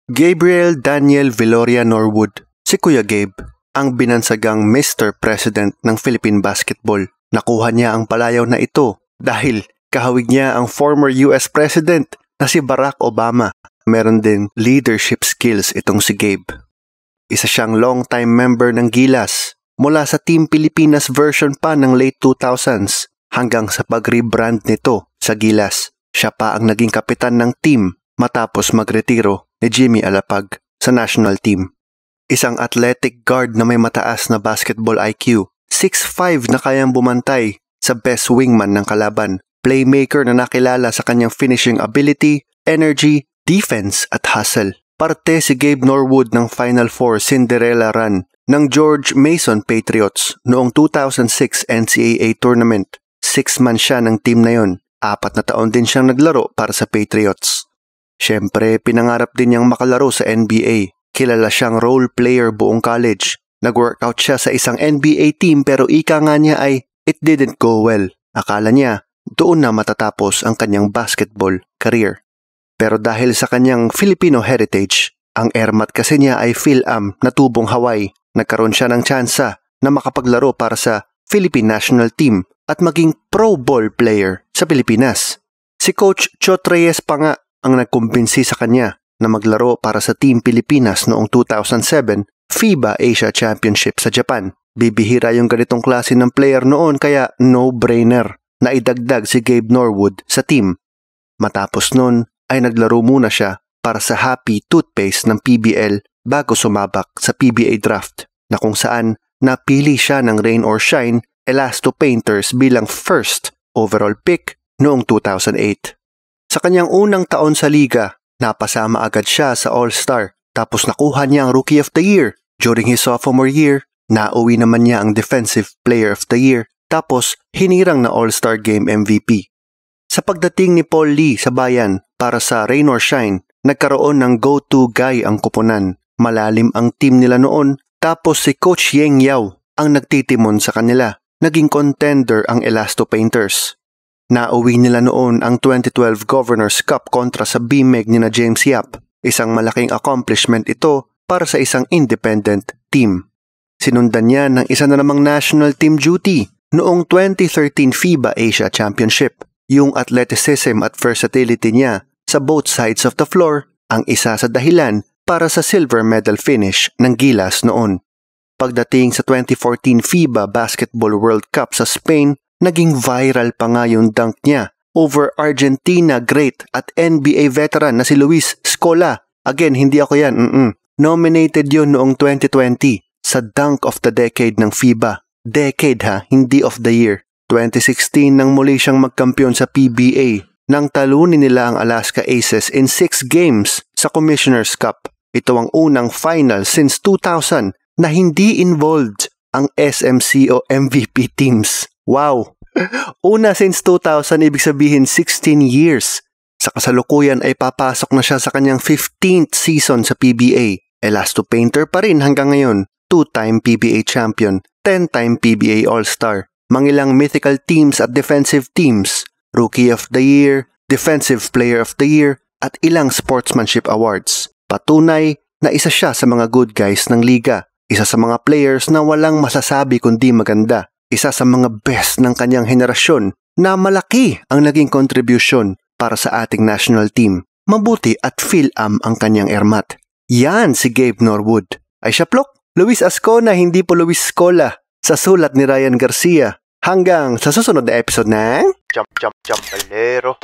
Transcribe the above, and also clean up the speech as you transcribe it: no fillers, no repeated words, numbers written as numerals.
Gabriel Daniel Viloria Norwood, si Kuya Gabe, ang binansagang Mr. President ng Philippine Basketball. Nakuha niya ang palayaw na ito dahil kahawig niya ang former US President na si Barack Obama. Meron din leadership skills itong si Gabe. Isa siyang long-time member ng Gilas mula sa Team Pilipinas version pa ng late 2000s hanggang sa pag-rebrand nito sa Gilas. Siya pa ang naging kapitan ng team matapos magretiro ni Jimmy Alapag sa national team. Isang athletic guard na may mataas na basketball IQ, 6'5" na kayang bumantay sa best wingman ng kalaban, playmaker na nakilala sa kanyang finishing ability, energy, defense at hustle. Parte si Gabe Norwood ng Final Four Cinderella run ng George Mason Patriots noong 2006 NCAA tournament. 6-man siya ng team na yon. 4 na taon din siyang naglaro para sa Patriots. Siyempre, pinangarap din niyang makalaro sa NBA. Kilala siyang role player buong college. Nag-workout siya sa isang NBA team pero ika nga niya ay it didn't go well. Akala niya doon na matatapos ang kanyang basketball career. Pero dahil sa kanyang Filipino heritage, ang ermat kasi niya ay Phil-Am na tubong Hawaii. Nagkaroon siya ng tsansa na makapaglaro para sa Philippine National Team at maging pro ball player sa Pilipinas. Si Coach Chot Reyes pa nga ang nagkumbinsi sa kanya na maglaro para sa Team Pilipinas noong 2007 FIBA Asia Championship sa Japan. Bibihira yung ganitong klase ng player noon kaya no-brainer na idagdag si Gabe Norwood sa team. Matapos nun ay naglaro muna siya para sa Happy Toothpaste ng PBL bago sumabak sa PBA draft na kung saan napili siya ng Rain or Shine Elasto Painters bilang first overall pick noong 2008. Sa kanyang unang taon sa liga, napasama agad siya sa All-Star tapos nakuha niya ang Rookie of the Year. During his sophomore year, nauwi naman niya ang Defensive Player of the Year tapos hinirang na All-Star Game MVP. Sa pagdating ni Paul Lee sa bayan para sa Rain or Shine, nagkaroon ng go-to guy ang kupunan. Malalim ang team nila noon tapos si Coach Yeng Yao ang nagtitimon sa kanila. Naging contender ang Elasto Painters. Nauwi nila noon ang 2012 Governor's Cup kontra sa BMEG ni na James Yap. Isang malaking accomplishment ito para sa isang independent team. Sinundan niya ng isa na namang national team duty noong 2013 FIBA Asia Championship. Yung athleticism at versatility niya sa both sides of the floor ang isa sa dahilan para sa silver medal finish ng Gilas noon. Pagdating sa 2014 FIBA Basketball World Cup sa Spain, naging viral pa nga yung dunk niya over Argentina great at NBA veteran na si Luis Scola. Again, hindi ako yan. Nominated yun noong 2020 sa Dunk of the Decade ng FIBA. Decade ha, hindi of the year. 2016 nang muli siyang magkampiyon sa PBA nang talunin nila ang Alaska Aces in 6 games sa Commissioner's Cup. Ito ang unang final since 2000 na hindi involved ang SMC o MVP teams. Wow! Una since 2000, ibig sabihin 16 years. Sa kasalukuyan ay papasok na siya sa kanyang 15th season sa PBA. Elasto Painter pa rin hanggang ngayon. 2-time PBA champion, 10-time PBA All-Star. Mangilang mythical teams at defensive teams. Rookie of the Year, Defensive Player of the Year, at ilang sportsmanship awards. Patunay na isa siya sa mga good guys ng liga. Isa sa mga players na walang masasabi kundi maganda. Isa sa mga best ng kanyang henerasyon na malaki ang naging contribution para sa ating national team. Mabuti at Phil-Am ang kanyang ermat. Yan si Gabe Norwood. Ay siya plok, Luis Ascona hindi po Luis Scola. Sa sulat ni Ryan Garcia. Hanggang sa susunod na episode ng Jump Balero.